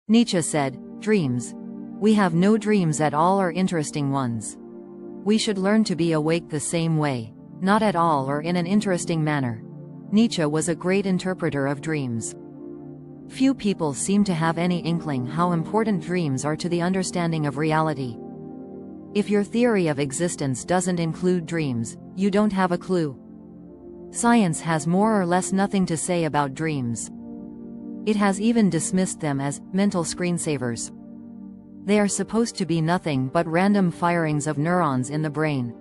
Nietzsche said, "Dreams. We have no dreams at all or interesting ones. We should learn to be awake the same way, not at all or in an interesting manner." Nietzsche was a great interpreter of dreams. Few people seem to have any inkling how important dreams are to the understanding of reality. If your theory of existence doesn't include dreams, you don't have a clue. Science has more or less nothing to say about dreams. It has even dismissed them as mental screensavers. They are supposed to be nothing but random firings of neurons in the brain.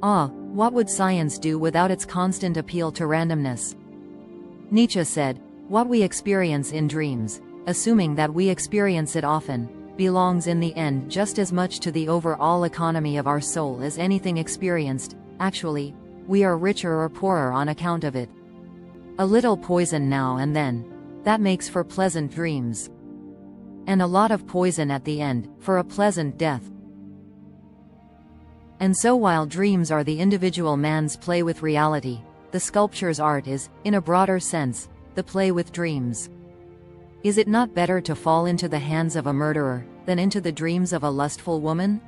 What would science do without its constant appeal to randomness? Nietzsche said, "What we experience in dreams, assuming that we experience it often, belongs in the end just as much to the overall economy of our soul as anything experienced. Actually, we are richer or poorer on account of it. A little poison now and then. That makes for pleasant dreams. And a lot of poison at the end, for a pleasant death." And so while dreams are the individual man's play with reality, the sculpture's art is, in a broader sense, the play with dreams. Is it not better to fall into the hands of a murderer, than into the dreams of a lustful woman?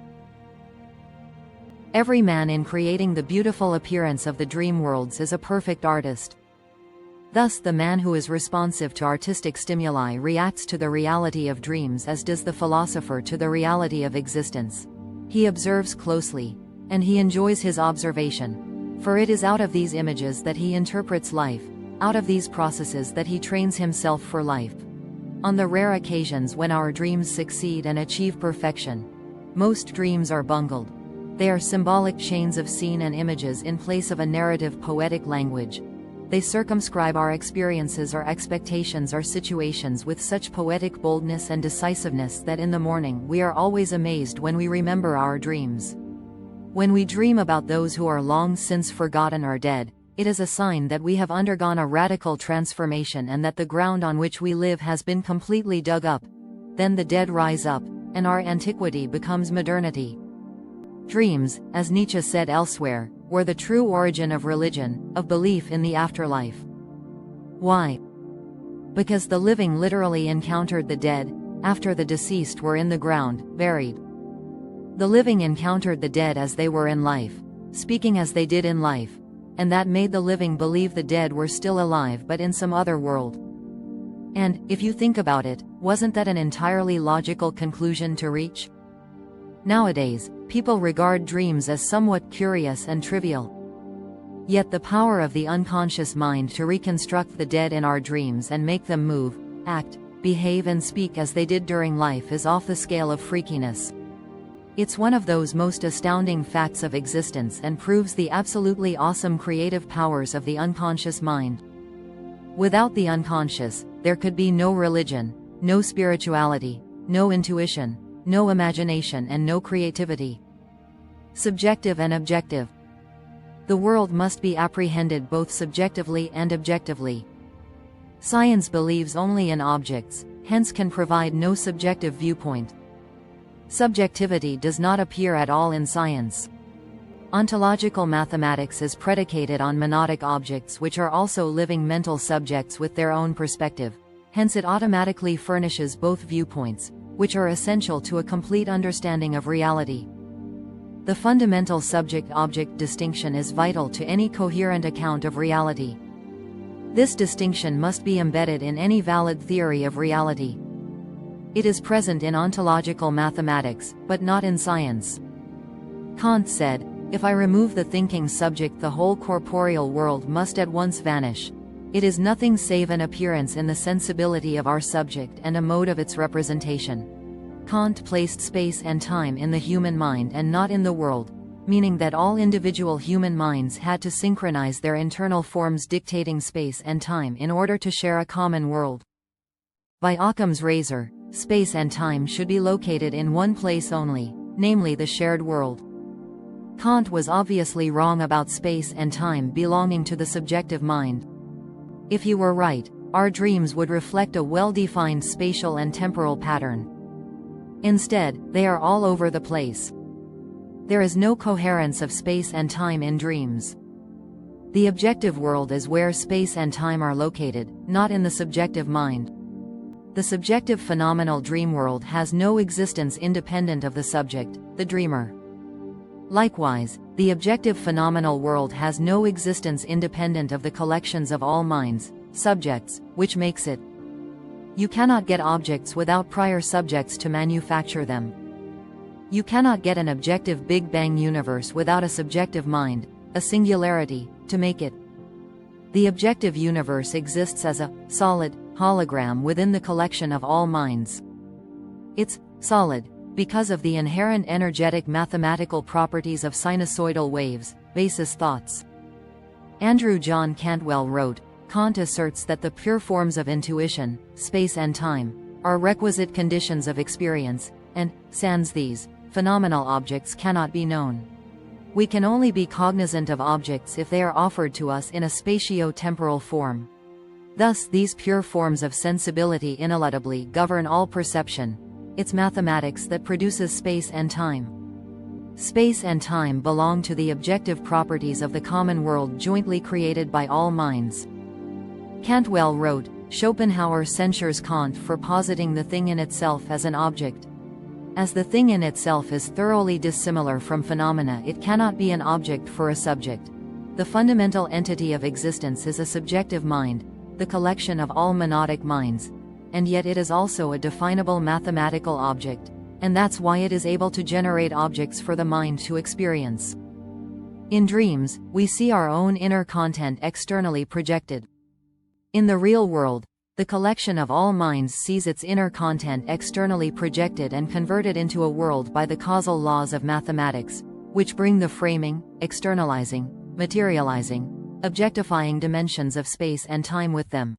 Every man in creating the beautiful appearance of the dream worlds is a perfect artist. Thus the man who is responsive to artistic stimuli reacts to the reality of dreams as does the philosopher to the reality of existence. He observes closely, and he enjoys his observation, for it is out of these images that he interprets life, out of these processes that he trains himself for life. On the rare occasions when our dreams succeed and achieve perfection, most dreams are bungled. They are symbolic chains of scene and images in place of a narrative poetic language. They circumscribe our experiences or expectations or situations with such poetic boldness and decisiveness that in the morning we are always amazed when we remember our dreams. When we dream about those who are long since forgotten or dead, it is a sign that we have undergone a radical transformation and that the ground on which we live has been completely dug up. Then the dead rise up, and our antiquity becomes modernity. Dreams, as Nietzsche said elsewhere, were the true origin of religion, of belief in the afterlife. Why? Because the living literally encountered the dead, after the deceased were in the ground, buried. The living encountered the dead as they were in life, speaking as they did in life, and that made the living believe the dead were still alive but in some other world. And, if you think about it, wasn't that an entirely logical conclusion to reach? Nowadays, people regard dreams as somewhat curious and trivial. Yet the power of the unconscious mind to reconstruct the dead in our dreams and make them move, act, behave and speak as they did during life is off the scale of freakiness. It's one of those most astounding facts of existence and proves the absolutely awesome creative powers of the unconscious mind. Without the unconscious, there could be no religion, no spirituality, no intuition, no imagination and no creativity. Subjective and objective. The world must be apprehended both subjectively and objectively. Science believes only in objects, hence can provide no subjective viewpoint. Subjectivity does not appear at all in science. Ontological mathematics is predicated on monadic objects which are also living mental subjects with their own perspective, hence it automatically furnishes both viewpoints, which are essential to a complete understanding of reality. The fundamental subject-object distinction is vital to any coherent account of reality. This distinction must be embedded in any valid theory of reality. It is present in ontological mathematics, but not in science. Kant said, "If I remove the thinking subject, the whole corporeal world must at once vanish. It is nothing save an appearance in the sensibility of our subject and a mode of its representation." Kant placed space and time in the human mind and not in the world, meaning that all individual human minds had to synchronize their internal forms dictating space and time in order to share a common world. By Occam's razor, space and time should be located in one place only, namely the shared world. Kant was obviously wrong about space and time belonging to the subjective mind. If he were right, our dreams would reflect a well-defined spatial and temporal pattern. Instead, they are all over the place. There is no coherence of space and time in dreams. The objective world is where space and time are located, not in the subjective mind. The subjective phenomenal dream world has no existence independent of the subject, the dreamer. Likewise, the objective phenomenal world has no existence independent of the collections of all minds, subjects, which makes it. You cannot get objects without prior subjects to manufacture them. You cannot get an objective Big Bang universe without a subjective mind, a singularity, to make it. The objective universe exists as a solid hologram within the collection of all minds. It's solid because of the inherent energetic mathematical properties of sinusoidal waves, basis thoughts. Andrew John Cantwell wrote, Kant asserts that the pure forms of intuition, space and time, are requisite conditions of experience, and, sans these, phenomenal objects cannot be known. We can only be cognizant of objects if they are offered to us in a spatio-temporal form. Thus these pure forms of sensibility ineluctably govern all perception. It's mathematics that produces space and time. Space and time belong to the objective properties of the common world jointly created by all minds. Cantwell wrote, Schopenhauer censures Kant for positing the thing in itself as an object. As the thing in itself is thoroughly dissimilar from phenomena, it cannot be an object for a subject. The fundamental entity of existence is a subjective mind, the collection of all monadic minds, and yet it is also a definable mathematical object, and that's why it is able to generate objects for the mind to experience. In dreams, we see our own inner content externally projected. In the real world, the collection of all minds sees its inner content externally projected and converted into a world by the causal laws of mathematics, which bring the framing, externalizing, materializing, objectifying dimensions of space and time with them.